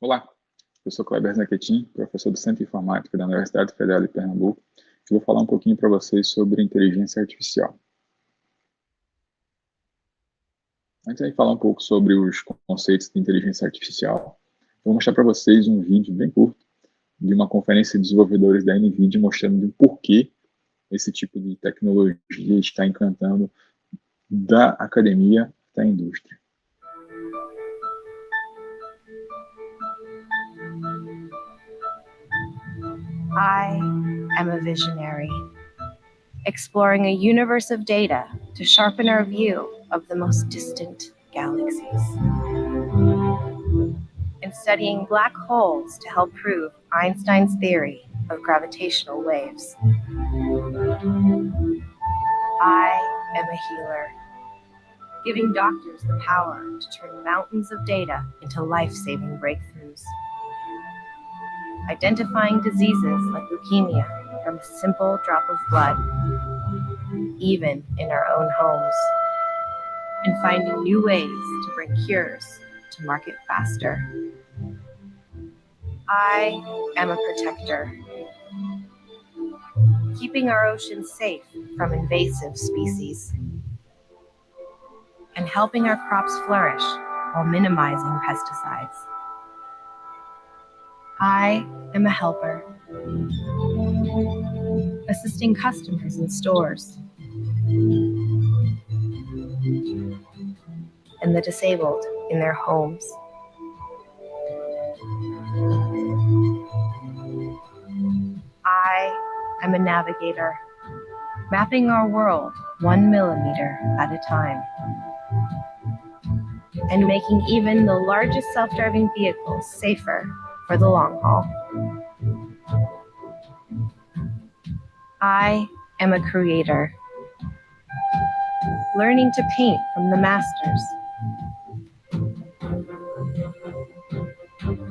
Olá, eu sou Kleber Zanquetin, professor do Centro de Informática da Universidade Federal de Pernambuco, e vou falar um pouquinho para vocês sobre inteligência artificial. Antes de falar um pouco sobre os conceitos de inteligência artificial, eu vou mostrar para vocês um vídeo bem curto de uma conferência de desenvolvedores da NVIDIA mostrando o porquê esse tipo de tecnologia está encantando da academia da indústria. I am a visionary, exploring a universe of data to sharpen our view of the most distant galaxies, and studying black holes to help prove Einstein's theory of gravitational waves. I am a healer, giving doctors the power to turn mountains of data into life-saving breakthroughs, identifying diseases like leukemia from a simple drop of blood, even in our own homes, and finding new ways to bring cures to market faster. I am a protector, keeping our oceans safe from invasive species, and helping our crops flourish while minimizing pesticides. I am a helper, assisting customers in stores and the disabled in their homes. I am a navigator, mapping our world 1 millimeter at a time, and making even the largest self-driving vehicles safer for the long haul. I am a creator, learning to paint from the masters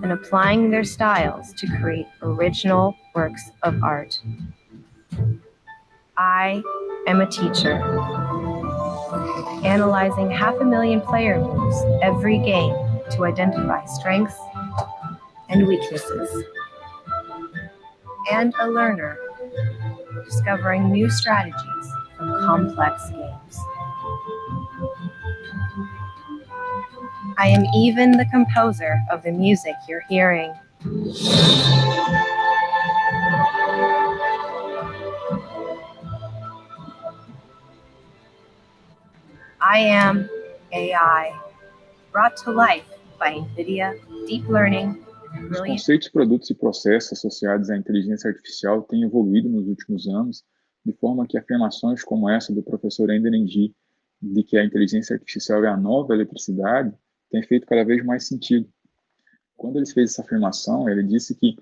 and applying their styles to create original works of art. I am a teacher, analyzing 500,000 player moves every game to identify strengths and weaknesses, and a learner, discovering new strategies from complex games. I am even the composer of the music you're hearing. I am AI, brought to life by NVIDIA, deep learning, and Os brilliant... conceitos, produtos e processos associados à inteligência artificial têm evoluído nos últimos anos, de forma que afirmações como essa do professor Ender Engie, de que a inteligência artificial é a nova eletricidade, têm feito cada vez mais sentido. Quando ele fez essa afirmação, ele disse que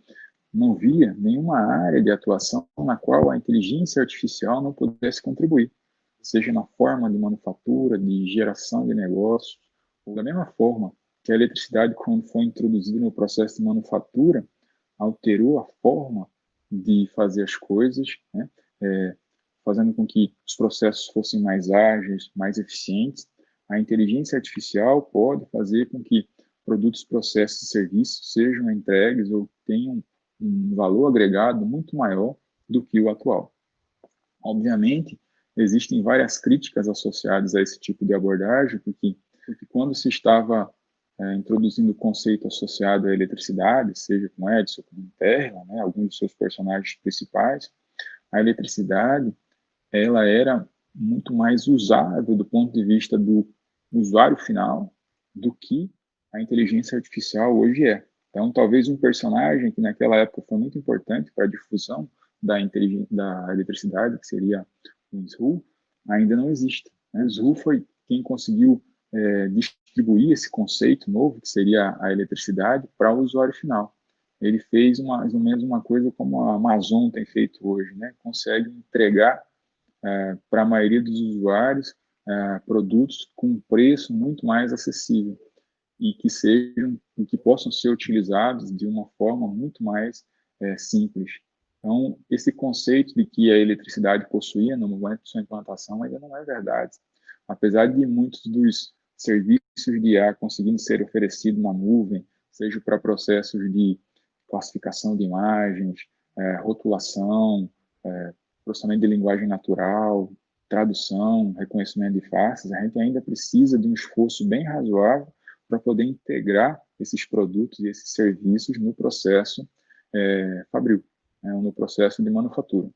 não via nenhuma área de atuação na qual a inteligência artificial não pudesse contribuir, seja na forma de manufatura, de geração de negócios, ou da mesma forma que a eletricidade, quando foi introduzida no processo de manufatura, alterou a forma de fazer as coisas, né? Fazendo com que os processos fossem mais ágeis, mais eficientes. A inteligência artificial pode fazer com que produtos, processos e serviços sejam entregues ou tenham um valor agregado muito maior do que o atual. Obviamente, existem várias críticas associadas a esse tipo de abordagem, porque quando se estava introduzindo o conceito associado à eletricidade, seja com Edison, com Tesla, né, alguns de seus personagens principais, a eletricidade ela era muito mais usável do ponto de vista do usuário final do que a inteligência artificial hoje é. Então, talvez um personagem que naquela época foi muito importante para a difusão da eletricidade, que seria o Zhu, ainda não existe. Né? Zhu foi quem conseguiu distribuir esse conceito novo, que seria a eletricidade, para o usuário final. Ele fez mais ou menos uma coisa como a Amazon tem feito hoje, né? Consegue entregar para a maioria dos usuários produtos com um preço muito mais acessível e que possam ser utilizados de uma forma muito mais simples. Então, esse conceito de que a eletricidade possuía no momento de sua implantação ainda não é verdade. Apesar de muitos dos serviços de IA conseguindo ser oferecidos na nuvem, seja para processos de classificação de imagens, rotulação, processamento de linguagem natural, tradução, reconhecimento de faces, a gente ainda precisa de um esforço bem razoável para poder integrar esses produtos e esses serviços no processo fabril, no processo de manufatura.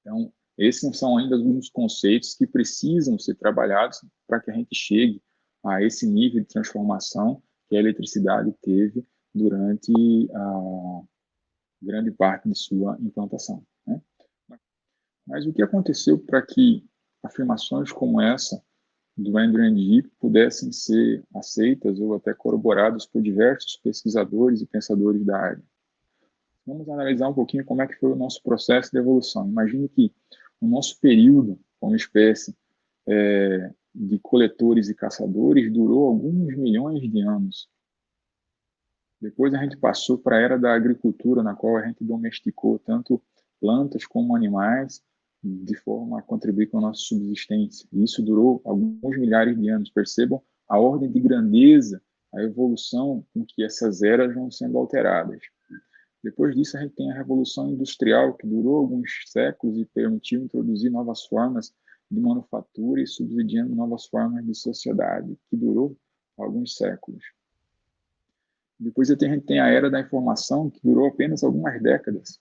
Então, esses são ainda alguns conceitos que precisam ser trabalhados para que a gente chegue a esse nível de transformação que a eletricidade teve durante a grande parte de sua implantação, né? Mas o que aconteceu para que afirmações como essa do Andrew Ng pudessem ser aceitas ou até corroboradas por diversos pesquisadores e pensadores da área? Vamos analisar um pouquinho como é que foi o nosso processo de evolução. Imagine que o nosso período como espécie de coletores e caçadores durou alguns milhões de anos. Depois a gente passou para a era da agricultura, na qual a gente domesticou tanto plantas como animais, de forma a contribuir com a nossa subsistência. E isso durou alguns milhares de anos. Percebam a ordem de grandeza, a evolução com que essas eras vão sendo alteradas. Depois disso, a gente tem a Revolução Industrial, que durou alguns séculos e permitiu introduzir novas formas de manufatura e subsidiando novas formas de sociedade, que durou alguns séculos. Depois a gente tem a Era da Informação, que durou apenas algumas décadas.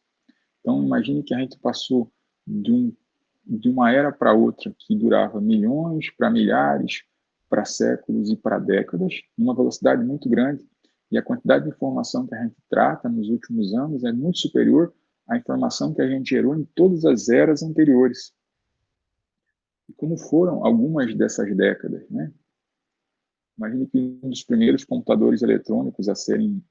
Então, imagine que a gente passou de uma era para outra, que durava milhões para milhares, para séculos e para décadas, numa velocidade muito grande. E a quantidade de informação que a gente trata nos últimos anos é muito superior à informação que a gente gerou em todas as eras anteriores. E como foram algumas dessas décadas, né? Imagine que um dos primeiros computadores eletrônicos a serem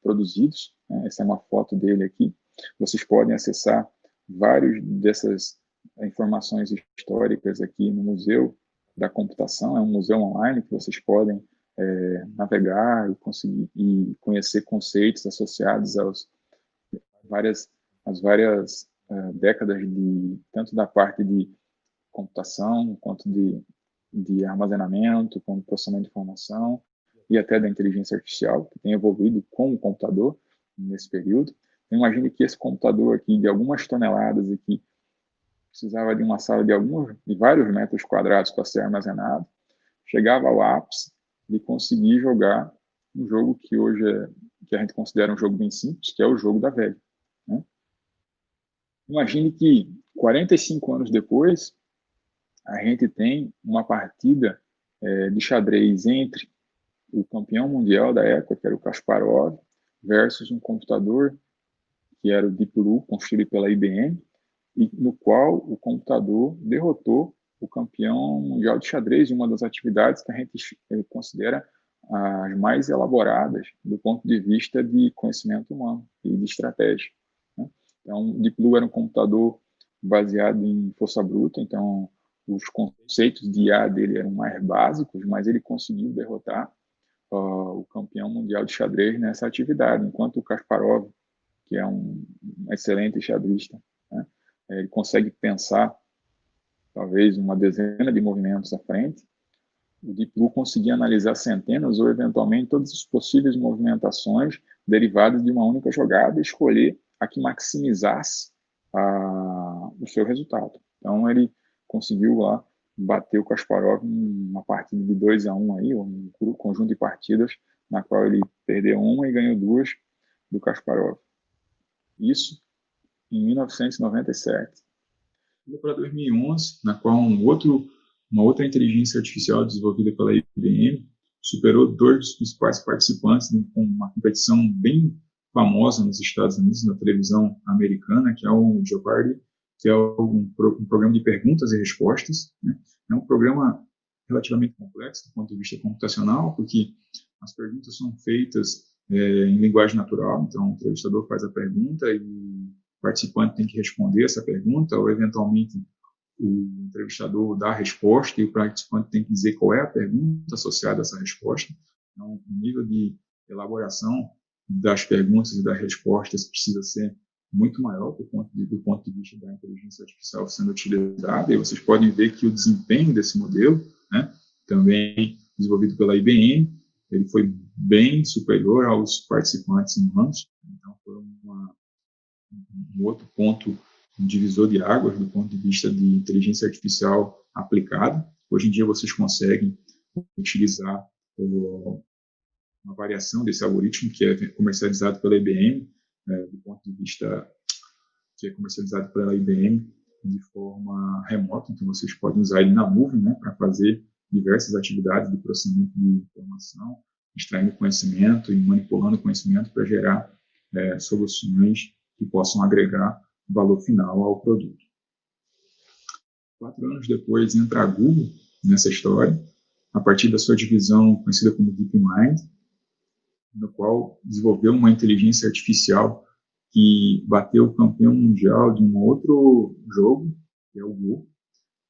produzidos, né? Essa é uma foto dele aqui. Vocês podem acessar várias dessas informações históricas aqui no Museu da Computação. É um museu online que vocês podem navegar e conseguir e conhecer conceitos associados às várias décadas tanto da parte de computação quanto de armazenamento, como processamento de informação e até da inteligência artificial que tem evoluído com o computador nesse período. Então, imagine que esse computador aqui de algumas toneladas aqui precisava de uma sala de vários metros quadrados para ser armazenado, chegava ao ápice de conseguir jogar um jogo que hoje que a gente considera um jogo bem simples, que é o jogo da velha, né? Imagine que 45 anos depois, a gente tem uma partida de xadrez entre o campeão mundial da época, que era o Kasparov, versus um computador que era o Deep Blue, construído pela IBM, e no qual o computador derrotou o campeão mundial de xadrez, uma das atividades que a gente considera as mais elaboradas do ponto de vista de conhecimento humano e de estratégia, né? Então, o Deep Blue era um computador baseado em força bruta, então os conceitos de IA dele eram mais básicos, mas ele conseguiu derrotar o campeão mundial de xadrez nessa atividade, enquanto o Kasparov, que é um excelente xadrista, né, ele consegue pensar talvez uma dezena de movimentos à frente. O Deep Blue conseguia analisar centenas ou eventualmente todas as possíveis movimentações derivadas de uma única jogada e escolher a que maximizasse o seu resultado. Então ele conseguiu lá bater o Kasparov em uma partida de 2-1 aí, um conjunto de partidas na qual ele perdeu uma e ganhou duas do Kasparov. Isso em 1997. Para 2011, na qual uma outra inteligência artificial desenvolvida pela IBM superou dois dos principais participantes de uma competição bem famosa nos Estados Unidos, na televisão americana, que é o Jeopardy, que é um programa de perguntas e respostas, né? É um programa relativamente complexo do ponto de vista computacional, porque as perguntas são feitas em linguagem natural, então o entrevistador faz a pergunta e o participante tem que responder essa pergunta, ou eventualmente o entrevistador dá a resposta e o participante tem que dizer qual é a pergunta associada a essa resposta. Então, o nível de elaboração das perguntas e das respostas precisa ser muito maior do ponto de vista da inteligência artificial sendo utilizada, e vocês podem ver que o desempenho desse modelo, né, também desenvolvido pela IBM, ele foi bem superior aos participantes humanos, então foi um outro ponto, um divisor de águas do ponto de vista de inteligência artificial aplicada. Hoje em dia vocês conseguem utilizar uma variação desse algoritmo que é comercializado pela IBM, do ponto de vista que é comercializado pela IBM de forma remota, então vocês podem usar ele na nuvem, né, para fazer diversas atividades de processamento de informação, extraindo conhecimento e manipulando conhecimento para gerar soluções que possam agregar valor final ao produto. 4 anos depois entra a Google nessa história, a partir da sua divisão conhecida como DeepMind, no qual desenvolveu uma inteligência artificial que bateu o campeão mundial de um outro jogo, que é o Go.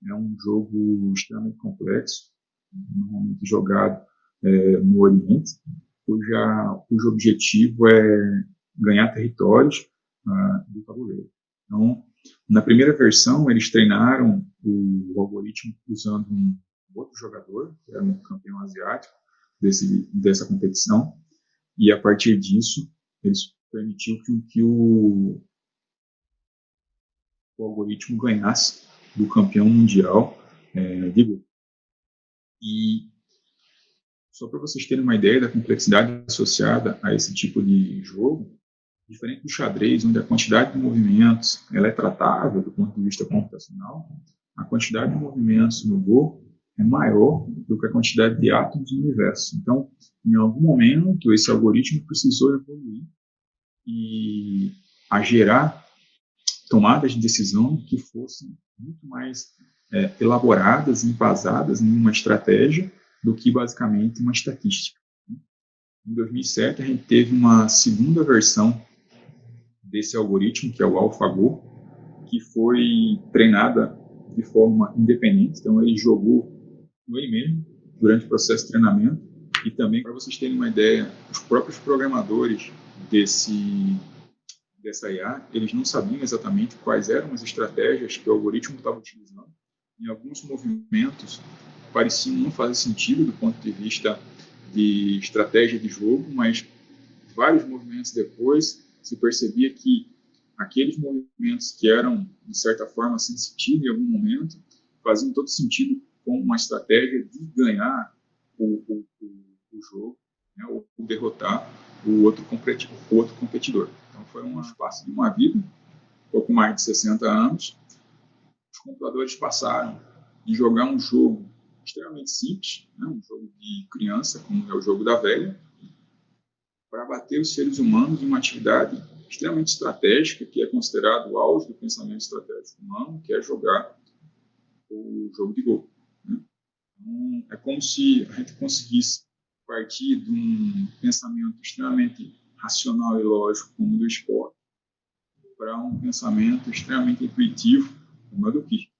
É um jogo extremamente complexo, normalmente jogado no Oriente, cujo objetivo é ganhar territórios do tabuleiro. Então, na primeira versão, eles treinaram o algoritmo usando um outro jogador, que era um campeão asiático dessa competição, e a partir disso, eles permitiu que o algoritmo ganhasse do campeão mundial de Go. E só para vocês terem uma ideia da complexidade associada a esse tipo de jogo, diferente do xadrez, onde a quantidade de movimentos ela é tratável do ponto de vista computacional, a quantidade de movimentos no Go é maior do que a quantidade de átomos no universo. Então, em algum momento, esse algoritmo precisou evoluir e a gerar tomadas de decisão que fossem muito mais elaboradas e embasadas em uma estratégia do que basicamente uma estatística. Em 2007, a gente teve uma segunda versão desse algoritmo, que é o AlphaGo, que foi treinada de forma independente. Então, ele jogou no ele mesmo durante o processo de treinamento. E também, para vocês terem uma ideia, os próprios programadores dessa IA, eles não sabiam exatamente quais eram as estratégias que o algoritmo estava utilizando. Em alguns movimentos pareciam não fazer sentido do ponto de vista de estratégia de jogo, mas vários movimentos depois se percebia que aqueles movimentos que eram, de certa forma, sem sentido em algum momento, faziam todo sentido como uma estratégia de ganhar o jogo, né, ou derrotar o outro competidor. Então, foi um espaço de uma vida, pouco mais de 60 anos. Os computadores passaram de jogar um jogo extremamente simples, né, um jogo de criança, como é o jogo da velha, para bater os seres humanos em uma atividade extremamente estratégica, que é considerado o auge do pensamento estratégico humano, que é jogar o jogo de Go. Né? Então, é como se a gente conseguisse partir de um pensamento extremamente racional e lógico, como o do esporte, para um pensamento extremamente intuitivo, como é do Ki.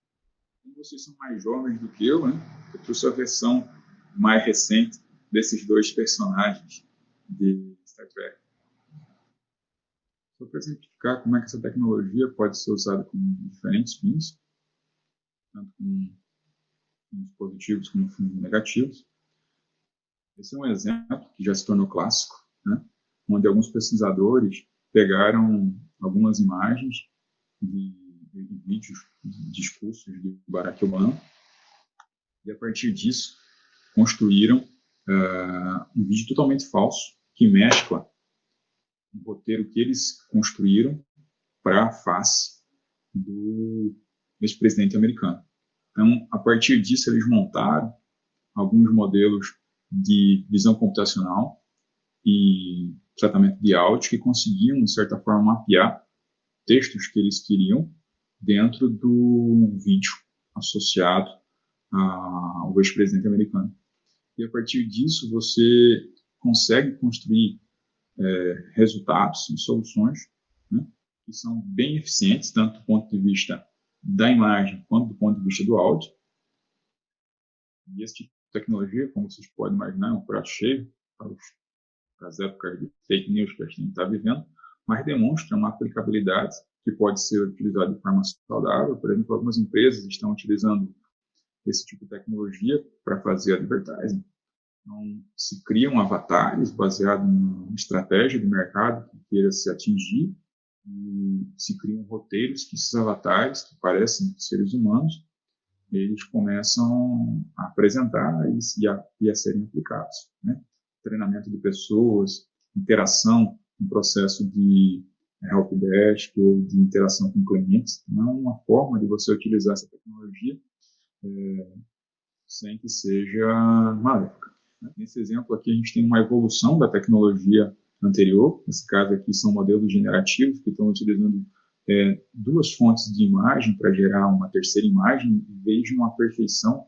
Como vocês são mais jovens do que eu, né? Eu trouxe a versão mais recente desses dois personagens de Star Trek. Só para exemplificar como é que essa tecnologia pode ser usada com diferentes fins, tanto com fins positivos como fins negativos. Esse é um exemplo que já se tornou clássico, né? Onde alguns pesquisadores pegaram algumas imagens de vídeos de discursos de Barack Obama e, a partir disso, construíram um vídeo totalmente falso que mescla um roteiro que eles construíram para a face do ex-presidente americano. Então, a partir disso, eles montaram alguns modelos de visão computacional e tratamento de áudio que conseguiam, de certa forma, mapear textos que eles queriam dentro do vídeo associado ao ex-presidente americano. E, a partir disso, você consegue construir resultados e soluções, né, que são bem eficientes, tanto do ponto de vista da imagem quanto do ponto de vista do áudio. E esse tipo de tecnologia, como vocês podem imaginar, é um prato cheio para as épocas de fake news que a gente está vivendo, mas demonstra uma aplicabilidade que pode ser utilizada de forma saudável. Por exemplo, algumas empresas estão utilizando esse tipo de tecnologia para fazer advertising. Então, se criam avatares baseados em estratégia de mercado que queira se atingir, e se criam roteiros que esses avatares, que parecem seres humanos, eles começam a apresentar e a serem aplicados, né? Treinamento de pessoas, interação no processo de helpdesk ou de interação com clientes, não é uma forma de você utilizar essa tecnologia sem que seja maléfica. Nesse exemplo aqui, a gente tem uma evolução da tecnologia anterior. Nesse caso aqui, são modelos generativos que estão utilizando duas fontes de imagem para gerar uma terceira imagem. Vejam a perfeição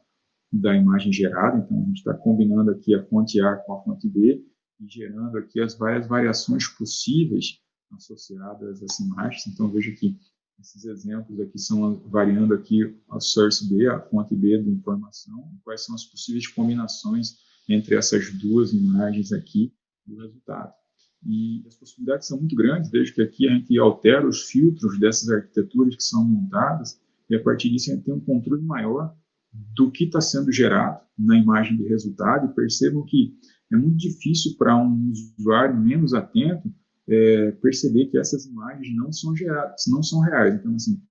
da imagem gerada. Então, a gente está combinando aqui a fonte A com a fonte B e gerando aqui as várias variações possíveis associadas a essa imagem. Então, veja que esses exemplos aqui são variando aqui a source B, a fonte B da informação, quais são as possíveis combinações entre essas duas imagens aqui do resultado. E as possibilidades são muito grandes, desde que aqui a gente altera os filtros dessas arquiteturas que são montadas, e a partir disso a gente tem um controle maior do que está sendo gerado na imagem de resultado, e percebam que é muito difícil para um usuário menos atento perceber que essas imagens não são geradas, não são reais. Então, assim,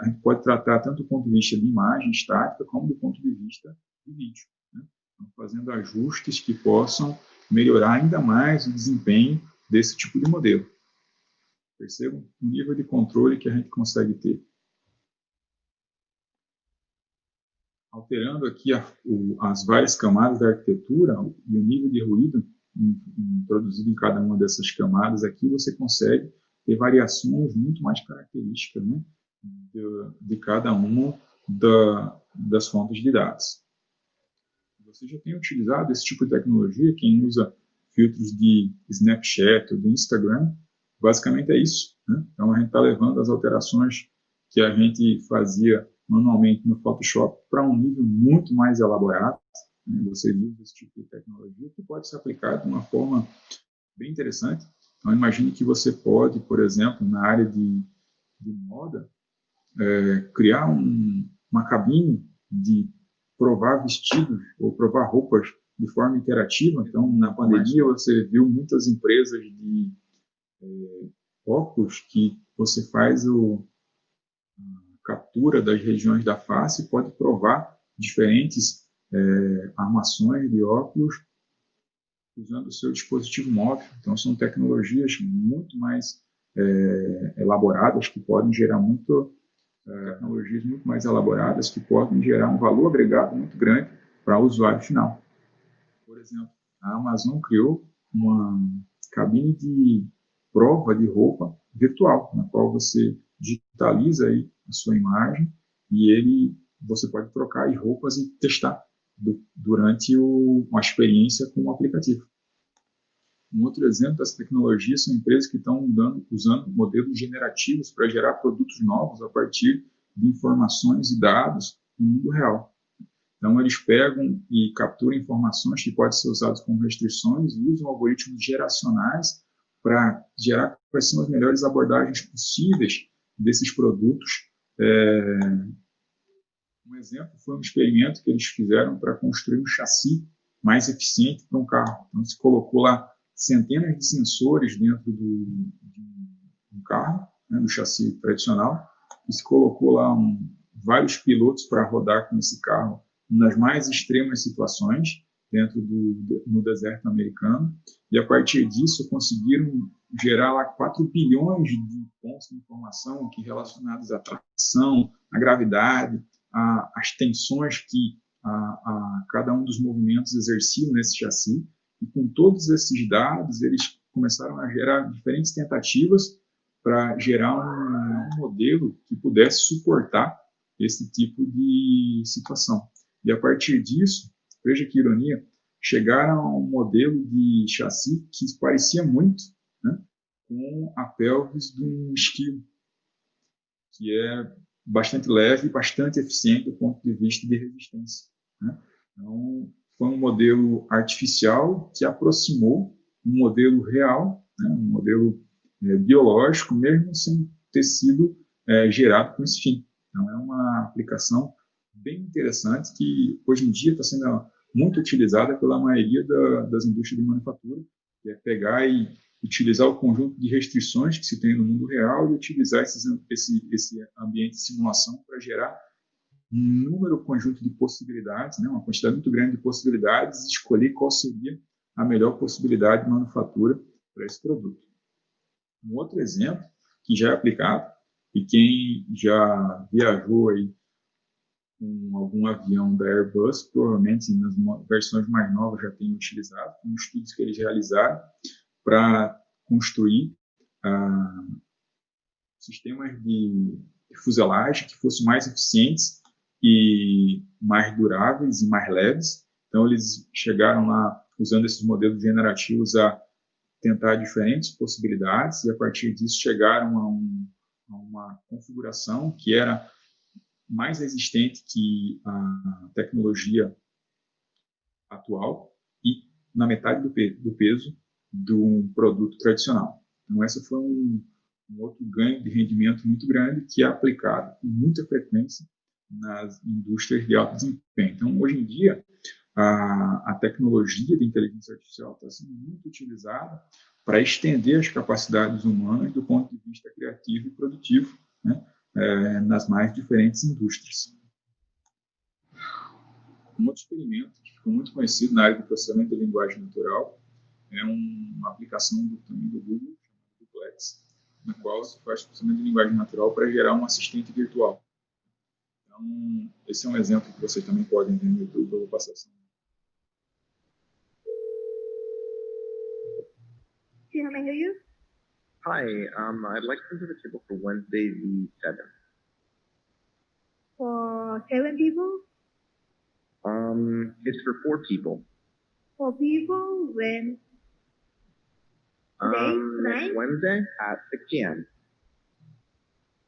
a gente pode tratar tanto do ponto de vista de imagem estática, como do ponto de vista de vídeo, né? Então, fazendo ajustes que possam melhorar ainda mais o desempenho desse tipo de modelo. Percebam o nível de controle que a gente consegue ter. Alterando aqui as várias camadas da arquitetura e o nível de ruído introduzido em cada uma dessas camadas aqui, você consegue ter variações muito mais características, né, de cada uma das fontes de dados. Você já tem utilizado esse tipo de tecnologia, quem usa filtros de Snapchat ou do Instagram, basicamente é isso, né? Então, a gente está levando as alterações que a gente fazia manualmente no Photoshop para um nível muito mais elaborado. Né? Você usa esse tipo de tecnologia que pode ser aplicado de uma forma bem interessante. Então, imagine que você pode, por exemplo, na área de moda, criar uma cabine de provar vestidos ou provar roupas de forma interativa. Então, na pandemia, você viu muitas empresas de óculos que você faz a captura das regiões da face e pode provar diferentes armações de óculos usando o seu dispositivo móvel. Então, são tecnologias muito mais elaboradas que podem gerar tecnologias muito mais elaboradas que podem gerar um valor agregado muito grande para o usuário final. Por exemplo, a Amazon criou uma cabine de prova de roupa virtual, na qual você digitaliza aí a sua imagem e você pode trocar as roupas e testar durante uma experiência com o aplicativo. Um outro exemplo dessa tecnologia são empresas que estão usando modelos generativos para gerar produtos novos a partir de informações e dados no mundo real. Então, eles pegam e capturam informações que podem ser usadas como restrições e usam algoritmos geracionais para gerar quais são as melhores abordagens possíveis desses produtos. Um exemplo foi um experimento que eles fizeram para construir um chassi mais eficiente para um carro. Então, se colocou lá centenas de sensores dentro de um carro, né, do chassi tradicional, e se colocou lá vários pilotos para rodar com esse carro nas mais extremas situações, no deserto americano, e a partir disso conseguiram gerar lá 4 bilhões de pontos de informação aqui relacionados à tração, à gravidade, às tensões que cada um dos movimentos exerciam nesse chassi. E com todos esses dados, eles começaram a gerar diferentes tentativas para gerar um modelo que pudesse suportar esse tipo de situação. E a partir disso, veja que ironia, chegaram a um modelo de chassi que parecia muito, né, com a pelvis de um esquilo, que é bastante leve e bastante eficiente do ponto de vista de resistência, né? Então, foi um modelo artificial que aproximou um modelo real, né, um modelo biológico, mesmo sem ter sido gerado com esse fim. Então, é uma aplicação bem interessante que, hoje em dia, está sendo muito utilizada pela maioria das indústrias de manufatura, que é pegar e utilizar o conjunto de restrições que se tem no mundo real e utilizar esse ambiente de simulação para gerar um número conjunto de possibilidades, né, uma quantidade muito grande de possibilidades, e escolher qual seria a melhor possibilidade de manufatura para esse produto. Um outro exemplo que já é aplicado, e quem já viajou aí com algum avião da Airbus, provavelmente nas versões mais novas já tem utilizado, com estudos que eles realizaram para construir sistemas de fuselagem que fossem mais eficientes e mais duráveis e mais leves. Então, eles chegaram lá, usando esses modelos generativos, a tentar diferentes possibilidades e, a partir disso, chegaram a uma configuração que era mais resistente que a tecnologia atual e na metade do peso de um produto tradicional. Então, esse foi um outro ganho de rendimento muito grande que é aplicado com muita frequência nas indústrias de alto desempenho. Então, hoje em dia, a tecnologia de inteligência artificial está sendo muito utilizada para estender as capacidades humanas do ponto de vista criativo e produtivo, né, nas mais diferentes indústrias. Um outro experimento que ficou muito conhecido na área do processamento de linguagem natural é uma aplicação também do Google, chamada Duplex, na qual se faz processamento de linguagem natural para gerar um assistente virtual. Então, esse é um exemplo que vocês também podem ver no YouTube, eu vou passar assim. Can I hear you? Hi, I'd like to come to the table for Wednesday the 7th. For 7 people? It's for 4 people. 4 people when? Today? Next Tonight? Wednesday at 6 p.m.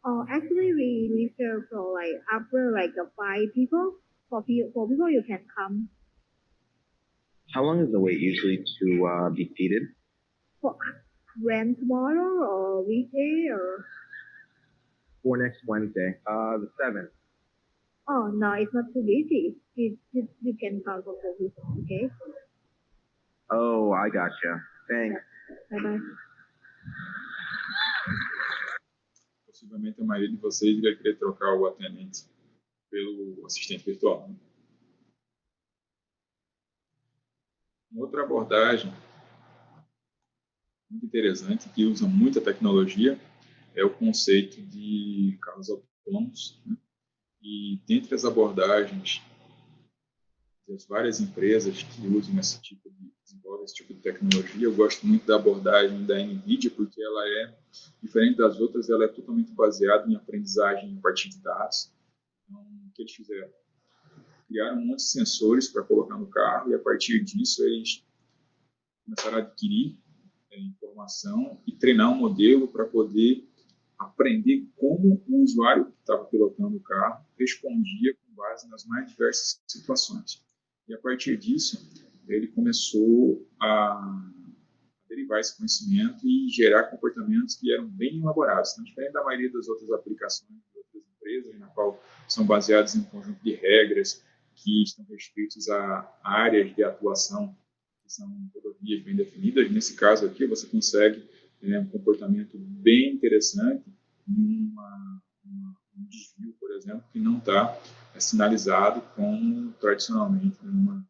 Oh, actually, we reserve for after 5 people. For people, you can come. How long is the wait usually to be seated? For when tomorrow or weekday or? For next Wednesday, the 7th. Oh no, it's not too busy. You can come for 4 people, okay? Oh, I gotcha. Thanks. Bye bye. Possivelmente a maioria de vocês vai querer trocar o atendente pelo assistente virtual. Uma outra abordagem muito interessante, que usa muita tecnologia, é o conceito de carros autônomos, né? E dentre as abordagens das várias empresas que usam desenvolvem esse tipo de tecnologia, eu gosto muito da abordagem da NVIDIA, porque ela é, diferente das outras, ela é totalmente baseada em aprendizagem a partir de dados. Então, o que eles fizeram? Criaram um monte de sensores para colocar no carro e, a partir disso, eles começaram a adquirir informação e treinar um modelo para poder aprender como o usuário que estava pilotando o carro respondia com base nas mais diversas situações. E, a partir disso, ele começou a derivar esse conhecimento e gerar comportamentos que eram bem elaborados. Então, diferente da maioria das outras aplicações de outras empresas, na qual são baseadas em um conjunto de regras que estão restritos a áreas de atuação que são rodovias bem definidas. Nesse caso aqui, você consegue um comportamento bem interessante em um desvio, por exemplo, que não está sinalizado como tradicionalmente numa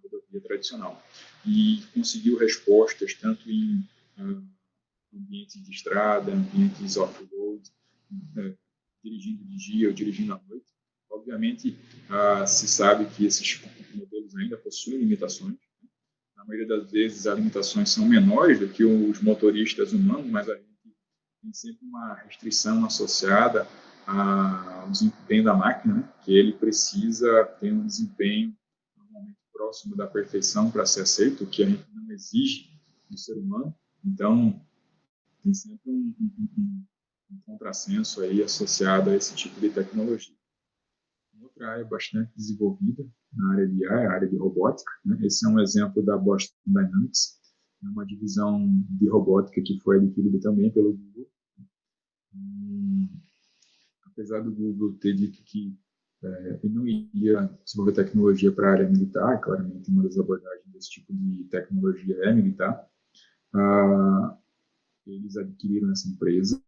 rodovia tradicional. E conseguiu respostas tanto em ambientes de estrada, ambientes off-road, dirigindo de dia ou dirigindo à noite. Obviamente, se sabe que esses modelos ainda possuem limitações. Na maioria das vezes, as limitações são menores do que os motoristas humanos, mas a gente tem sempre uma restrição associada ao desempenho da máquina, né? Que ele precisa ter um desempenho normalmente próximo da perfeição para ser aceito, o que a gente não exige do ser humano. Então, tem sempre um contrassenso aí associado a esse tipo de tecnologia. Outra área bastante desenvolvida na área de IA é a área de robótica, né? Esse é um exemplo da Boston Dynamics, uma divisão de robótica que foi adquirida também pelo Google. Apesar do Google ter dito que e não iria desenvolver tecnologia para a área militar. Claramente, uma das abordagens desse tipo de tecnologia é militar. Eles adquiriram essa empresa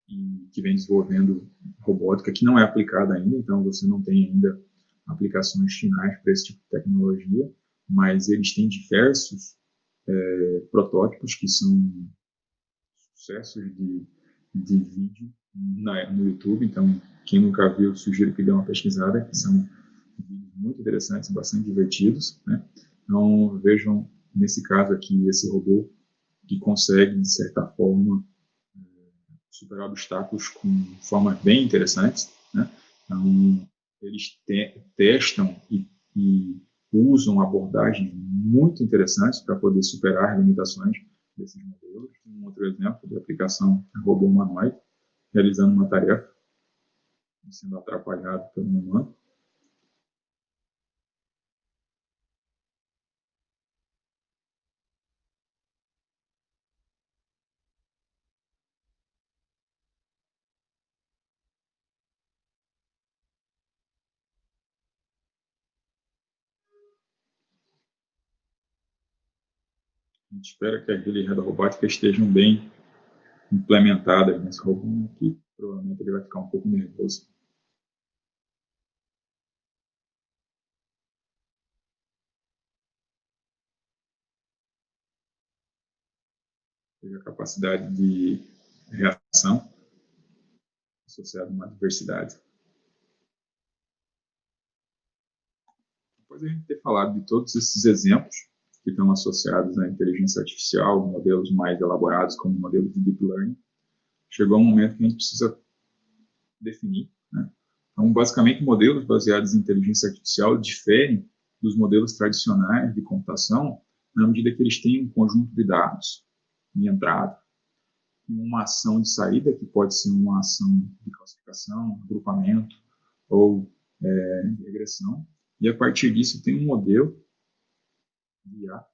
e que vem desenvolvendo robótica que não é aplicada ainda, então você não tem ainda aplicações finais para esse tipo de tecnologia, mas eles têm diversos protótipos que são sucessos de vídeo no YouTube, então quem nunca viu, sugiro que dê uma pesquisada, que são vídeos muito interessantes, bastante divertidos, né? Então vejam, nesse caso aqui, esse robô que consegue, de certa forma, superar obstáculos com formas bem interessantes, né? Então, eles testam e usam abordagens muito interessantes para poder superar as limitações desses modelos. Um outro exemplo de aplicação é robô humanoide, realizando uma tarefa, sendo atrapalhado pelo humano. A gente espera que as guerrilhas da robótica estejam bem implementadas nesse robô, que provavelmente ele vai ficar um pouco nervoso. Teve a capacidade de reação associada a uma adversidade. Depois de a gente ter falado de todos esses exemplos que estão associados à inteligência artificial, modelos mais elaborados como modelos de deep learning, chegou um momento que a gente precisa definir, né? Então, basicamente, modelos baseados em inteligência artificial diferem dos modelos tradicionais de computação na medida que eles têm um conjunto de dados de entrada e uma ação de saída, que pode ser uma ação de classificação, agrupamento ou de regressão, e a partir disso tem um modelo de IA,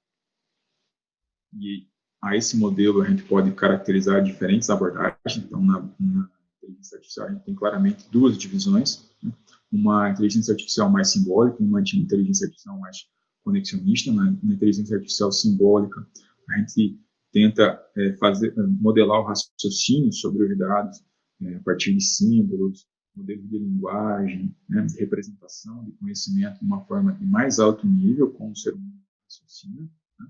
e a esse modelo a gente pode caracterizar diferentes abordagens. Então, na inteligência artificial a gente tem claramente duas divisões, né? Uma inteligência artificial mais simbólica e uma inteligência artificial mais conexionista. Na inteligência artificial simbólica, a gente tenta modelar o raciocínio sobre os dados a partir de símbolos, modelos de linguagem, né, de representação de conhecimento de uma forma de mais alto nível, como o ser humano raciocina. Né?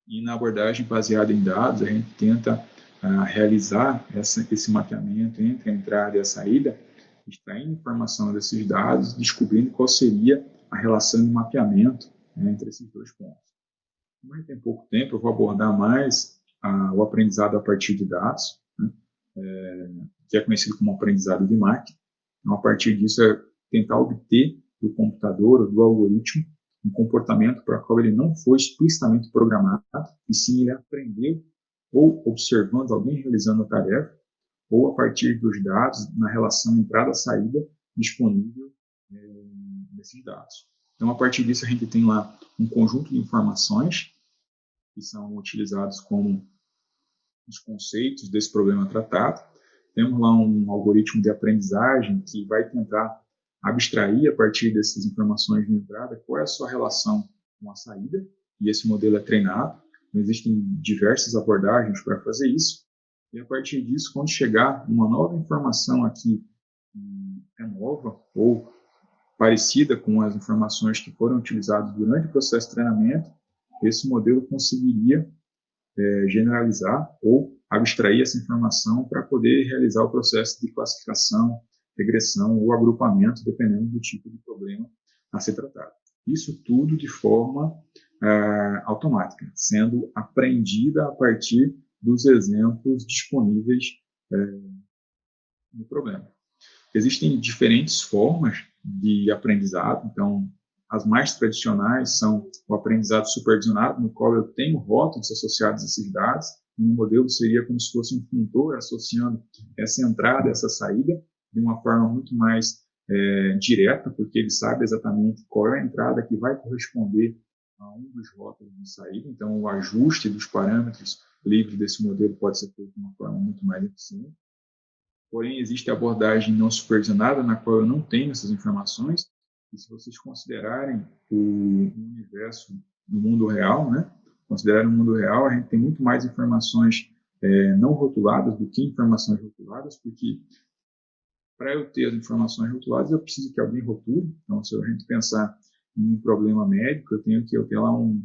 E na abordagem baseada em dados, a gente tenta realizar esse mapeamento entre a entrada e a saída, extraindo informação desses dados, descobrindo qual seria a relação de mapeamento entre esses dois pontos. Como a gente tem pouco tempo, eu vou abordar mais o aprendizado a partir de dados, né, que é conhecido como aprendizado de máquina. Então, a partir disso, é tentar obter do computador ou do algoritmo um comportamento para o qual ele não foi explicitamente programado, e sim ele aprendeu ou observando alguém realizando a tarefa, ou a partir dos dados na relação entrada-saída disponível nesses dados. Então, a partir disso, a gente tem lá um conjunto de informações que são utilizados como os conceitos desse problema tratado. Temos lá um algoritmo de aprendizagem que vai tentar abstrair a partir dessas informações de entrada qual é a sua relação com a saída, e esse modelo é treinado. Existem diversas abordagens para fazer isso, e a partir disso, quando chegar uma nova informação aqui que é nova ou parecida com as informações que foram utilizadas durante o processo de treinamento, esse modelo conseguiria generalizar ou abstrair essa informação para poder realizar o processo de classificação, regressão ou agrupamento, dependendo do tipo de problema a ser tratado. Isso tudo de forma automática, sendo aprendida a partir dos exemplos disponíveis no problema. Existem diferentes formas de aprendizado. Então, as mais tradicionais são o aprendizado supervisionado, no qual eu tenho rótulos associados a esses dados. Um modelo seria como se fosse um funtor associando essa entrada, essa saída, de uma forma muito mais direta, porque ele sabe exatamente qual é a entrada que vai corresponder a um dos rótulos de saída. Então, o ajuste dos parâmetros livres desse modelo pode ser feito de uma forma muito mais eficiente. Porém, existe a abordagem não supervisionada, na qual eu não tenho essas informações, e se vocês considerarem o universo no mundo real, né? Considerarem o mundo real, a gente tem muito mais informações não rotuladas do que informações rotuladas, porque para eu ter as informações rotuladas, eu preciso que alguém rotule. Então, se a gente pensar em um problema médico, eu tenho que ter lá um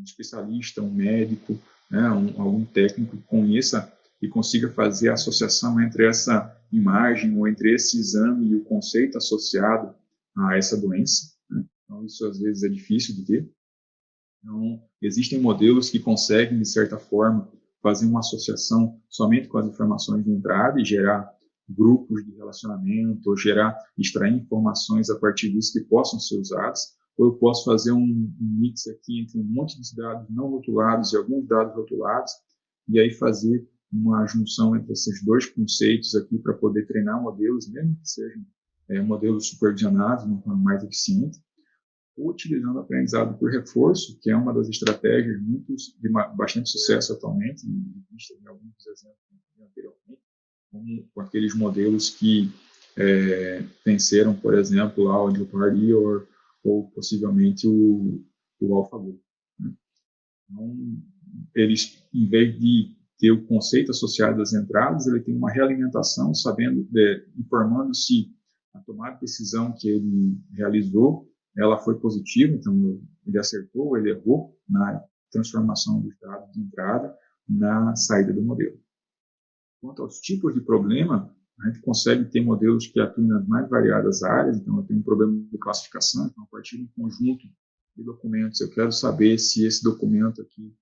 especialista, um médico, né, algum técnico que conheça e consiga fazer a associação entre essa imagem ou entre esse exame e o conceito associado a essa doença, né? Então, isso às vezes é difícil de ter. Então, existem modelos que conseguem, de certa forma, fazer uma associação somente com as informações de entrada e gerar grupos de relacionamento, ou extrair informações a partir disso que possam ser usadas, ou eu posso fazer um mix aqui entre um monte de dados não rotulados e alguns dados rotulados, e aí fazer uma junção entre esses dois conceitos aqui para poder treinar modelos, mesmo que sejam modelos supervisionados, de uma forma mais eficiente, ou utilizando aprendizado por reforço, que é uma das estratégias de bastante sucesso atualmente, e visto em alguns exemplos anteriormente, como com aqueles modelos que venceram, por exemplo, lá o Jeopardy ou possivelmente o AlphaGo. Né? Então, eles, em vez de ter o conceito associado às entradas, ele tem uma realimentação, informando se a tomada de decisão que ele realizou, ela foi positiva, então ele acertou, ele errou na transformação dos dados de entrada na saída do modelo. Quanto aos tipos de problema, a gente consegue ter modelos que atuam nas mais variadas áreas. Então, eu tenho um problema de classificação, então, a partir de um conjunto de documentos, eu quero saber se esse documento aqui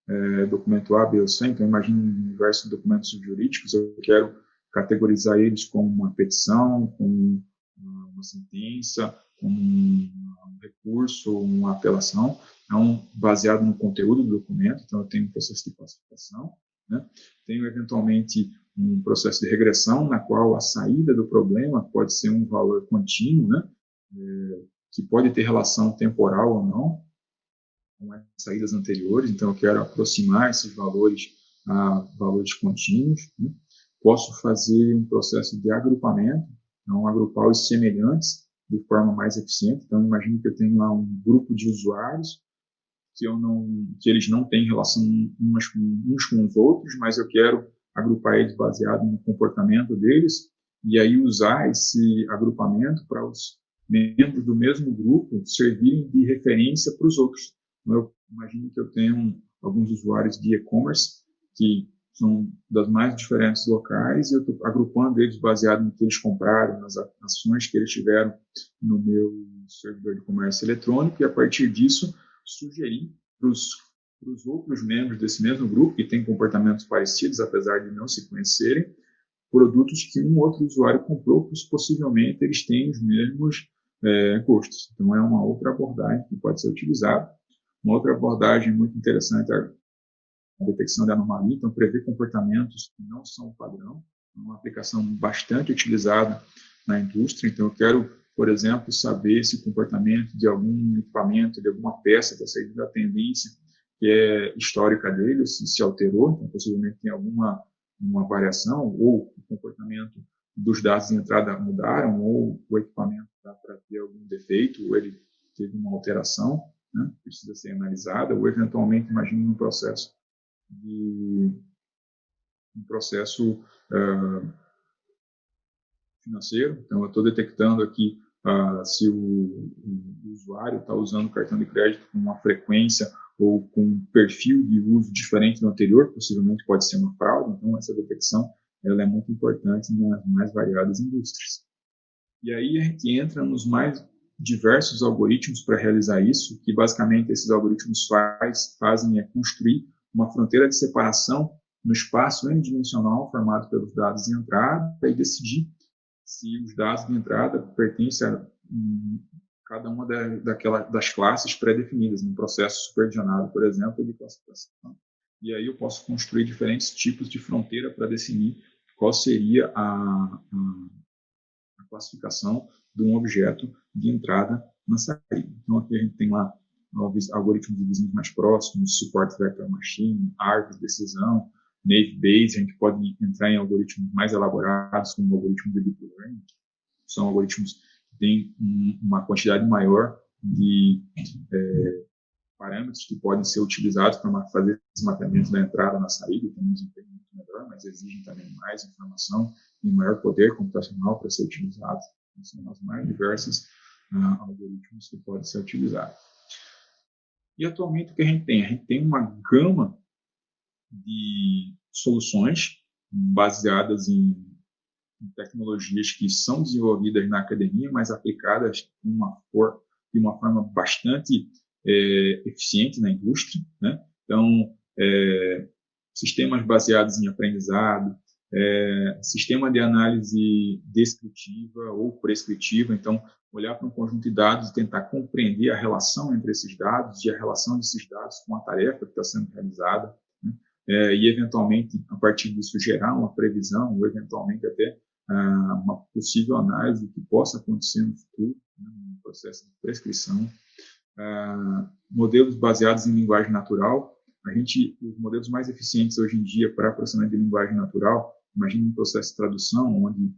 é documento A, B ou C. Então, imagine um universo de documentos jurídicos, eu quero categorizar eles como uma petição, como uma sentença, como um recurso, uma apelação, então, baseado no conteúdo do documento. Então, eu tenho um processo de classificação, né? Tenho, eventualmente, um processo de regressão, na qual a saída do problema pode ser um valor contínuo, né? Que pode ter relação temporal ou não com as saídas anteriores. Então, eu quero aproximar esses valores a valores contínuos, né? Posso fazer um processo de agrupamento, então, agrupar os semelhantes de forma mais eficiente. Então, imagine que eu tenho lá um grupo de usuários que eles não têm relação uns com os outros, mas eu quero agrupar eles baseado no comportamento deles, e aí usar esse agrupamento para os membros do mesmo grupo servirem de referência para os outros. Então, eu imagino que eu tenho alguns usuários de e-commerce que são das mais diferentes locais, e eu estou agrupando eles baseado no que eles compraram, nas ações que eles tiveram no meu servidor de comércio eletrônico, e a partir disso sugerir para os outros membros desse mesmo grupo, que têm comportamentos parecidos, apesar de não se conhecerem, produtos que um outro usuário comprou, pois possivelmente eles têm os mesmos custos. Então, é uma outra abordagem que pode ser utilizada. Uma outra abordagem muito interessante é a detecção de anomalia, então prever comportamentos que não são padrão, uma aplicação bastante utilizada na indústria. Então, eu quero, por exemplo, saber se o comportamento de algum equipamento, de alguma peça está seguindo da tendência que é histórica dele, se alterou, então possivelmente tem alguma uma variação, ou o comportamento dos dados de entrada mudaram, ou o equipamento está para ter algum defeito, ou ele teve uma alteração, né, que precisa ser analisada, ou eventualmente, imagine um processo financeiro. Então, eu estou detectando aqui se o usuário está usando o cartão de crédito com uma frequência ou com um perfil de uso diferente do anterior, possivelmente pode ser uma fraude. Então, essa detecção ela é muito importante nas mais variadas indústrias. E aí a gente entra nos mais diversos algoritmos para realizar isso, que basicamente esses algoritmos fazem é construir uma fronteira de separação no espaço n-dimensional formado pelos dados de entrada e decidir se os dados de entrada pertencem a cada uma das classes pré-definidas, num processo supervisionado, por exemplo, de classificação. E aí eu posso construir diferentes tipos de fronteira para definir qual seria a classificação de um objeto de entrada na saída. Então, aqui a gente tem lá algoritmos de vizinhos mais próximos, suporte vector machine, árvore de decisão, Naive Bayes, a gente pode entrar em algoritmos mais elaborados, como algoritmos de Deep Learning, são algoritmos que têm uma quantidade maior de parâmetros que podem ser utilizados para fazer esse mapeamento da entrada na saída, tem um desempenho muito melhor, mas exigem também mais informação e maior poder computacional para ser utilizado. São as mais diversas algoritmos que podem ser utilizados. E atualmente o que a gente tem? A gente tem uma gama de soluções baseadas em tecnologias que são desenvolvidas na academia, mas aplicadas de uma forma bastante eficiente na indústria, né? Então, sistemas baseados em aprendizado, sistema de análise descritiva ou prescritiva, então, olhar para um conjunto de dados e tentar compreender a relação entre esses dados e a relação desses dados com a tarefa que está sendo realizada, né? E, eventualmente, a partir disso, gerar uma previsão ou, eventualmente, até uma possível análise que possa acontecer no futuro, né, no processo de prescrição. Modelos baseados em linguagem natural. Os modelos mais eficientes hoje em dia para processamento de linguagem natural, imagina um processo de tradução, onde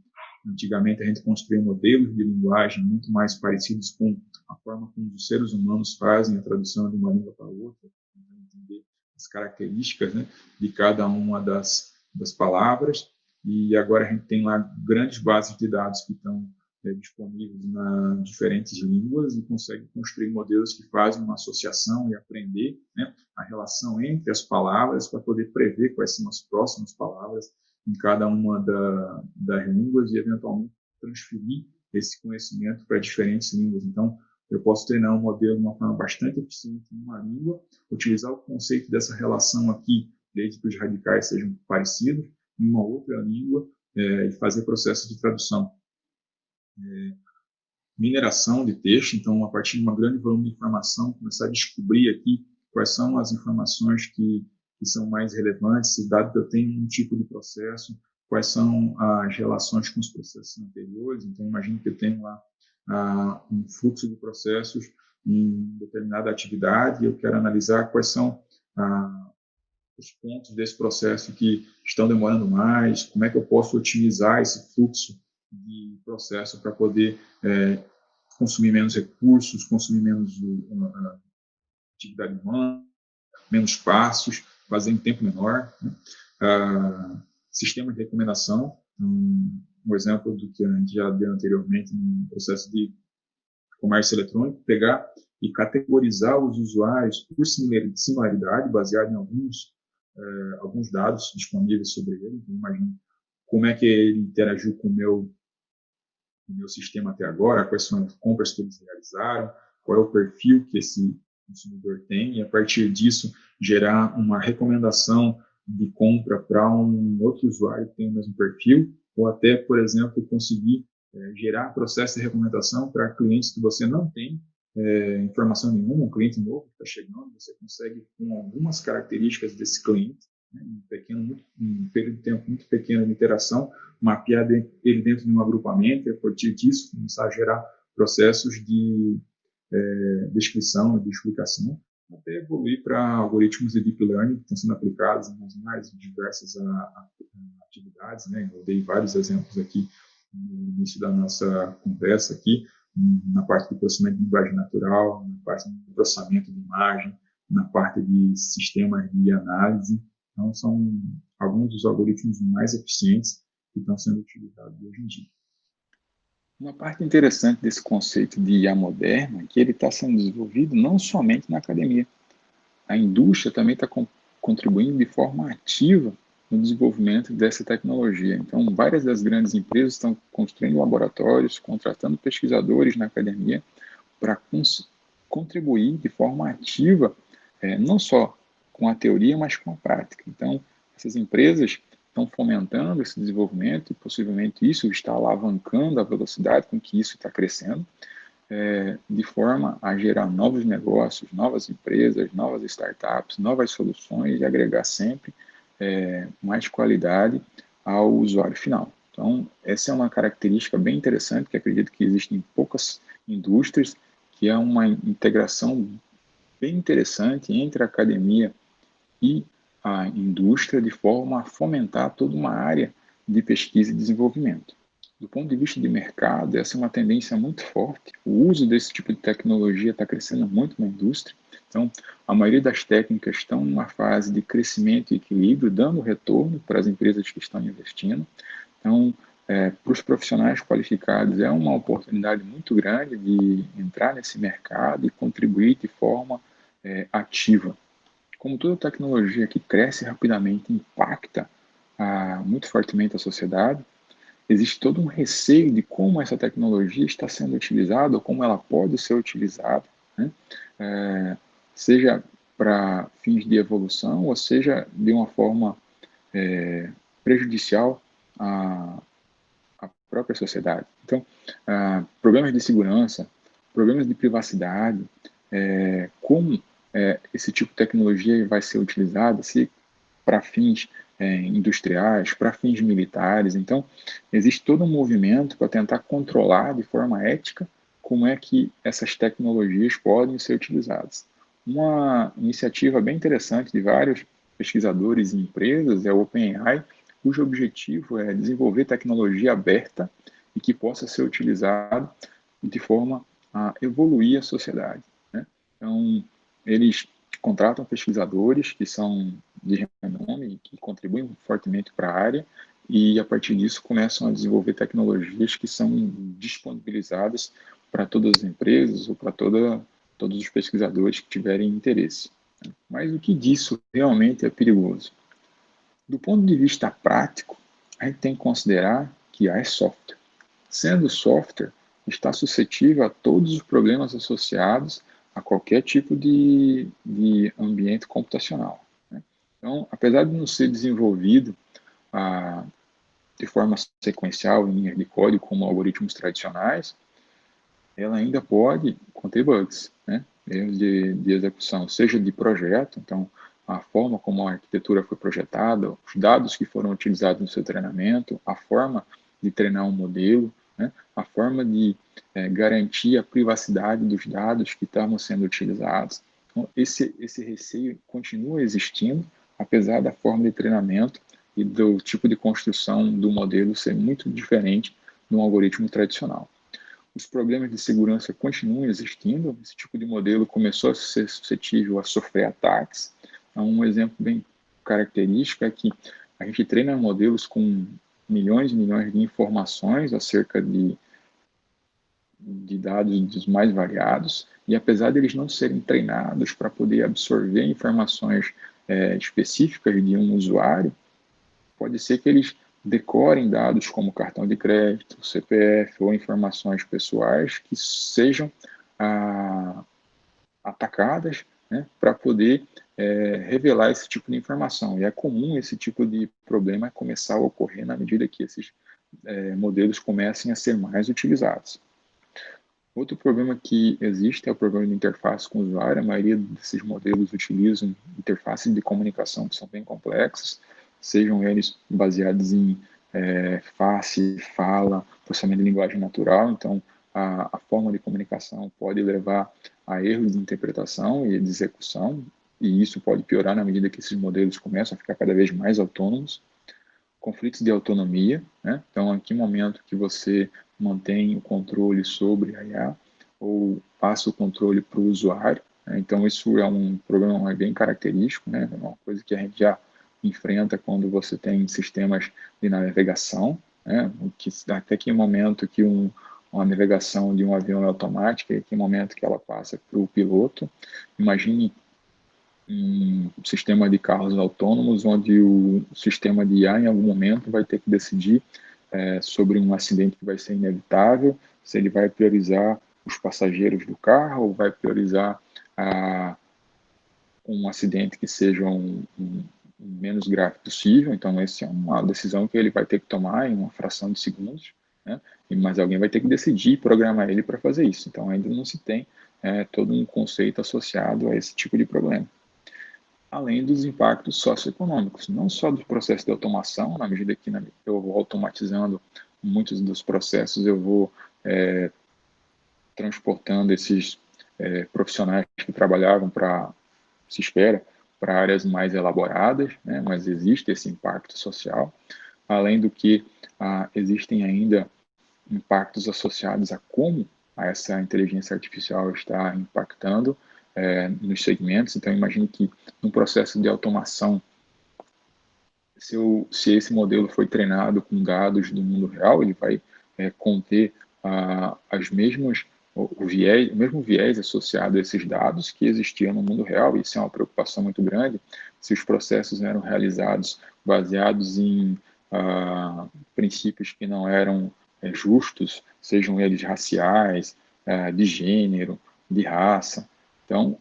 antigamente a gente construía modelos de linguagem muito mais parecidos com a forma como os seres humanos fazem a tradução de uma língua para outra, tentando entender as características, né, de cada uma das palavras. E agora a gente tem lá grandes bases de dados que estão disponíveis nas diferentes línguas e consegue construir modelos que fazem uma associação e aprender, né, a relação entre as palavras para poder prever quais são as próximas palavras em cada uma das línguas e, eventualmente, transferir esse conhecimento para diferentes línguas. Então, eu posso treinar um modelo de uma forma bastante eficiente em uma língua, utilizar o conceito dessa relação aqui, desde que os radicais sejam parecidos, em uma outra língua, e fazer processo de tradução. Mineração de texto, então, a partir de uma grande volume de informação, começar a descobrir aqui quais são as informações que são mais relevantes, se dado que eu tenho um tipo de processo, quais são as relações com os processos anteriores. Então, imagino que eu tenho lá um fluxo de processos em determinada atividade e eu quero analisar quais são os pontos desse processo que estão demorando mais, como é que eu posso otimizar esse fluxo de processo para poder consumir menos recursos, consumir menos atividade humana, menos passos, fazer em tempo menor, né? Sistema de recomendação, um exemplo do que a gente já deu anteriormente no processo de comércio eletrônico, pegar e categorizar os usuários por similaridade, baseado em alguns dados disponíveis sobre ele. Então, imagino como é que ele interagiu com o meu sistema até agora, quais são as compras que eles realizaram, qual é o perfil que esse consumidor tem, e a partir disso gerar uma recomendação de compra para um outro usuário que tem o mesmo perfil, ou até, por exemplo, conseguir gerar processo de recomendação para clientes que você não tem informação nenhuma, um cliente novo que está chegando, você consegue, com algumas características desse cliente, né, um período de tempo muito pequeno de interação, mapear ele dentro de um agrupamento e, a partir disso, começar a gerar processos de descrição e de explicação, até evoluir para algoritmos de Deep Learning que estão sendo aplicados nas mais diversas atividades, né? Eu dei vários exemplos aqui no início da nossa conversa aqui, na parte de processamento de linguagem natural, na parte de processamento de imagem, na parte de sistemas de análise. Então, são alguns dos algoritmos mais eficientes que estão sendo utilizados hoje em dia. Uma parte interessante desse conceito de IA moderna é que ele está sendo desenvolvido não somente na academia. A indústria também está contribuindo de forma ativa no desenvolvimento dessa tecnologia. Então, várias das grandes empresas estão construindo laboratórios, contratando pesquisadores na academia para contribuir de forma ativa, não só com a teoria, mas com a prática. Então, essas empresas estão fomentando esse desenvolvimento e possivelmente isso está alavancando a velocidade com que isso está crescendo, de forma a gerar novos negócios, novas empresas, novas startups, novas soluções e agregar sempre mais qualidade ao usuário final. Então, essa é uma característica bem interessante que acredito que existe em poucas indústrias, que é uma integração bem interessante entre a academia e a indústria de forma a fomentar toda uma área de pesquisa e desenvolvimento. Do ponto de vista de mercado, essa é uma tendência muito forte. O uso desse tipo de tecnologia está crescendo muito na indústria. Então, a maioria das técnicas estão numa fase de crescimento e equilíbrio, dando retorno para as empresas que estão investindo. Então, para os profissionais qualificados, é uma oportunidade muito grande de entrar nesse mercado e contribuir de forma ativa. Como toda tecnologia que cresce rapidamente impacta muito fortemente a sociedade, existe todo um receio de como essa tecnologia está sendo utilizada ou como ela pode ser utilizada, né? Seja para fins de evolução ou seja de uma forma prejudicial à própria sociedade. Então, problemas de segurança, problemas de privacidade, como esse tipo de tecnologia vai ser utilizada, se para fins industriais, para fins militares. Então, existe todo um movimento para tentar controlar de forma ética como é que essas tecnologias podem ser utilizadas. Uma iniciativa bem interessante de vários pesquisadores e empresas é o OpenAI, cujo objetivo é desenvolver tecnologia aberta e que possa ser utilizada de forma a evoluir a sociedade, né? Então, eles contratam pesquisadores que são de renome, que contribuem fortemente para a área, e a partir disso começam a desenvolver tecnologias que são disponibilizadas para todas as empresas ou para todos os pesquisadores que tiverem interesse. Mas o que disso realmente é perigoso? Do ponto de vista prático, a gente tem que considerar que é software. Sendo software, está suscetível a todos os problemas associados a qualquer tipo de ambiente computacional, né? Então, apesar de não ser desenvolvido de forma sequencial em linhas de código como algoritmos tradicionais, ela ainda pode conter bugs, né? Erros de execução, seja de projeto, então a forma como a arquitetura foi projetada, os dados que foram utilizados no seu treinamento, a forma de treinar um modelo, né? A forma de garantir a privacidade dos dados que estavam sendo utilizados. Então, esse receio continua existindo, apesar da forma de treinamento e do tipo de construção do modelo ser muito diferente de um algoritmo tradicional. Os problemas de segurança continuam existindo, esse tipo de modelo começou a ser suscetível a sofrer ataques. Um exemplo bem característico é que a gente treina modelos com milhões e milhões de informações acerca de dados dos mais variados, e apesar de eles não serem treinados para poder absorver informações específicas de um usuário, pode ser que eles decorem dados como cartão de crédito, CPF ou informações pessoais que sejam atacadas, né, para poder revelar esse tipo de informação. E é comum esse tipo de problema começar a ocorrer na medida que esses modelos comecem a ser mais utilizados. Outro problema que existe é o problema de interface com o usuário. A maioria desses modelos utilizam interfaces de comunicação que são bem complexas, sejam eles baseados em face, fala, processamento de linguagem natural. Então, a forma de comunicação pode levar a erros de interpretação e de execução, e isso pode piorar na medida que esses modelos começam a ficar cada vez mais autônomos. Conflitos de autonomia, né? Então, em que momento que você mantém o controle sobre a IA ou passa o controle para o usuário, né? Então, isso é um problema bem característico, né? É uma coisa que a gente já enfrenta quando você tem sistemas de navegação, né? Até que momento que uma navegação de um avião é automática e que momento que ela passa para o piloto. Imagine um sistema de carros autônomos, onde o sistema de IA, em algum momento, vai ter que decidir sobre um acidente que vai ser inevitável, se ele vai priorizar os passageiros do carro ou vai priorizar um acidente que seja menos grave possível. Então, essa é uma decisão que ele vai ter que tomar em uma fração de segundos, né? Mas alguém vai ter que decidir e programar ele para fazer isso. Então, ainda não se tem todo um conceito associado a esse tipo de problema. Além dos impactos socioeconômicos, não só do processo de automação, na medida que eu vou automatizando muitos dos processos, eu vou transportando esses profissionais que trabalhavam se espera, para áreas mais elaboradas, né? Mas existe esse impacto social, além do que existem ainda impactos associados a como essa inteligência artificial está impactando nos segmentos. Então, imagine que no processo de automação, se esse modelo foi treinado com dados do mundo real, ele vai conter o mesmo viés associado a esses dados que existiam no mundo real. Isso é uma preocupação muito grande. Se os processos eram realizados baseados em princípios que não eram justos, sejam eles raciais, de gênero, de raça. Então,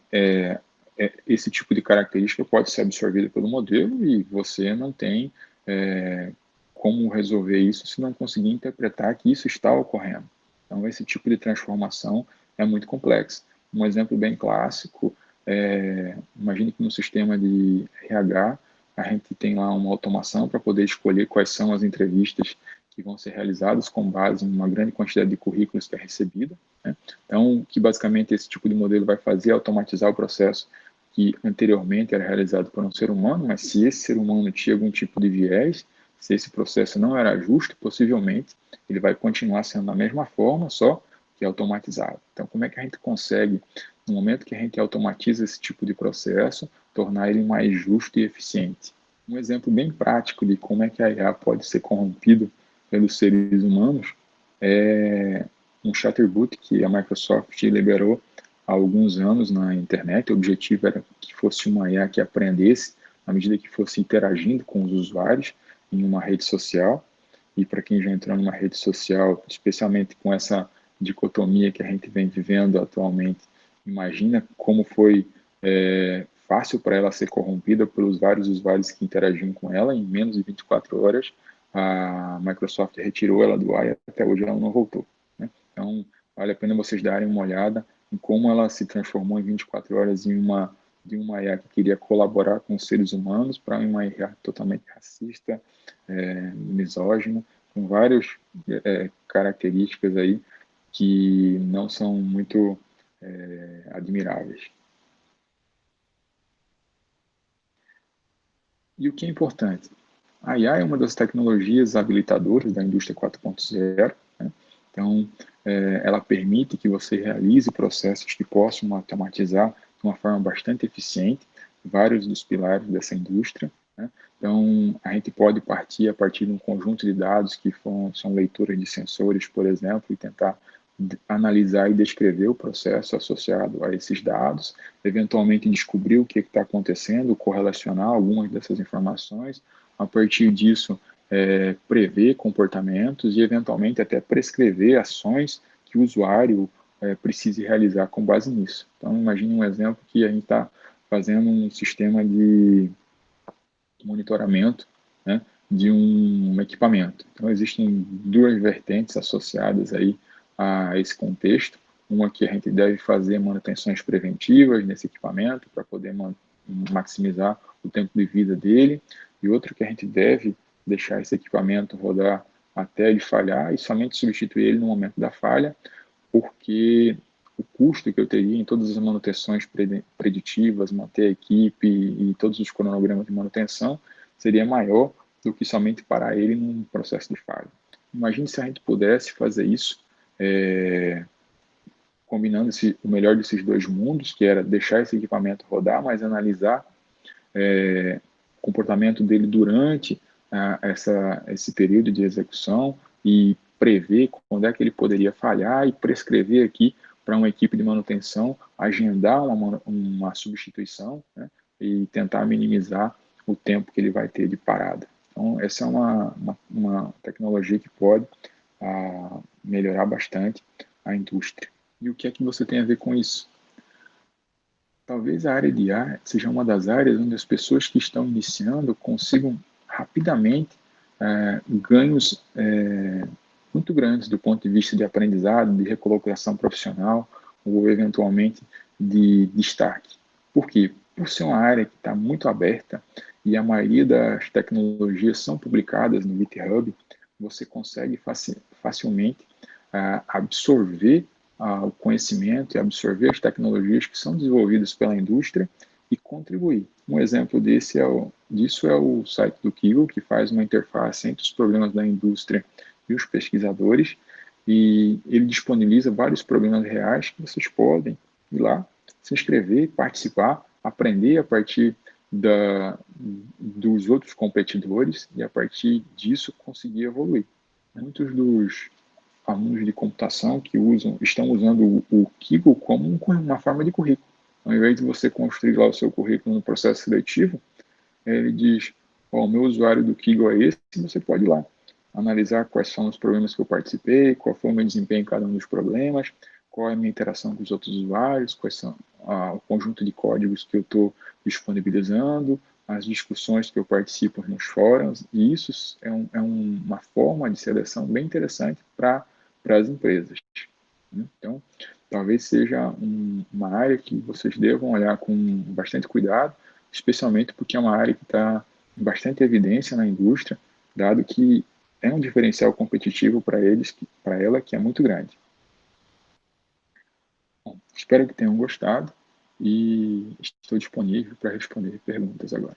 esse tipo de característica pode ser absorvida pelo modelo e você não tem como resolver isso se não conseguir interpretar que isso está ocorrendo. Então, esse tipo de transformação é muito complexo. Um exemplo bem clássico imagine que no sistema de RH a gente tem lá uma automação para poder escolher quais são as entrevistas que vão ser realizadas com base em uma grande quantidade de currículos que é recebida, né? Então, o que basicamente esse tipo de modelo vai fazer é automatizar o processo que anteriormente era realizado por um ser humano, mas se esse ser humano tinha algum tipo de viés, se esse processo não era justo, possivelmente ele vai continuar sendo da mesma forma, só que automatizado. Então, como é que a gente consegue, no momento que a gente automatiza esse tipo de processo, tornar ele mais justo e eficiente? Um exemplo bem prático de como é que a IA pode ser corrompida pelos seres humanos é um chatbot que a Microsoft liberou há alguns anos na internet. O objetivo era que fosse uma IA que aprendesse à medida que fosse interagindo com os usuários em uma rede social. E para quem já entrou numa rede social, especialmente com essa dicotomia que a gente vem vivendo atualmente, imagina como foi fácil para ela ser corrompida pelos vários usuários que interagiam com ela. Em menos de 24 horas, a Microsoft retirou ela do ar e até hoje ela não voltou, né? Então, vale a pena vocês darem uma olhada em como ela se transformou em 24 horas de uma IA que queria colaborar com os seres humanos para uma IA totalmente racista, misógina, com várias características aí que não são muito admiráveis. E o que é importante? A IA é uma das tecnologias habilitadoras da indústria 4.0, né? Então, ela permite que você realize processos que possam automatizar de uma forma bastante eficiente vários dos pilares dessa indústria, né? Então, a gente pode partir a partir de um conjunto de dados que são leituras de sensores, por exemplo, e tentar analisar e descrever o processo associado a esses dados, eventualmente descobrir o que está acontecendo, correlacionar algumas dessas informações, a partir disso, prever comportamentos e, eventualmente, até prescrever ações que o usuário precise realizar com base nisso. Então, imagine um exemplo que a gente está fazendo um sistema de monitoramento, né, de um equipamento. Então, existem duas vertentes associadas aí a esse contexto. Uma que a gente deve fazer manutenções preventivas nesse equipamento para poder maximizar o tempo de vida dele, e outra que a gente deve deixar esse equipamento rodar até ele falhar e somente substituir ele no momento da falha, porque o custo que eu teria em todas as manutenções preditivas, manter a equipe e todos os cronogramas de manutenção seria maior do que somente parar ele num processo de falha. Imagine se a gente pudesse fazer isso combinando o melhor desses dois mundos, que era deixar esse equipamento rodar, mas analisar o comportamento dele durante esse período de execução e prever quando é que ele poderia falhar e prescrever aqui para uma equipe de manutenção agendar uma substituição, né, e tentar minimizar o tempo que ele vai ter de parada. Então, essa é uma tecnologia que pode melhorar bastante a indústria. E o que é que você tem a ver com isso? Talvez a área de IA seja uma das áreas onde as pessoas que estão iniciando consigam rapidamente ganhos muito grandes do ponto de vista de aprendizado, de recolocação profissional ou eventualmente de destaque. Por quê? Por ser uma área que está muito aberta e a maioria das tecnologias são publicadas no GitHub, você consegue facilmente absorver o conhecimento e absorver as tecnologias que são desenvolvidas pela indústria e contribuir. Um exemplo disso é o site do Kaggle, que faz uma interface entre os problemas da indústria e os pesquisadores, e ele disponibiliza vários problemas reais que vocês podem ir lá, se inscrever, participar, aprender a partir dos outros competidores e, a partir disso, conseguir evoluir. Muitos dos alunos de computação que estão usando o Kaggle como uma forma de currículo. Ao invés de você construir lá o seu currículo no processo seletivo, ele diz, o meu usuário do Kaggle é esse, e você pode ir lá analisar quais são os problemas que eu participei, qual foi o meu desempenho em cada um dos problemas, qual é a minha interação com os outros usuários, quais são o conjunto de códigos que eu estou disponibilizando, as discussões que eu participo nos fóruns, e isso é uma forma de seleção bem interessante para as empresas. Então, talvez seja uma área que vocês devam olhar com bastante cuidado, especialmente porque é uma área que está em bastante evidência na indústria, dado que é um diferencial competitivo para ela, que é muito grande. Bom, espero que tenham gostado e estou disponível para responder perguntas agora.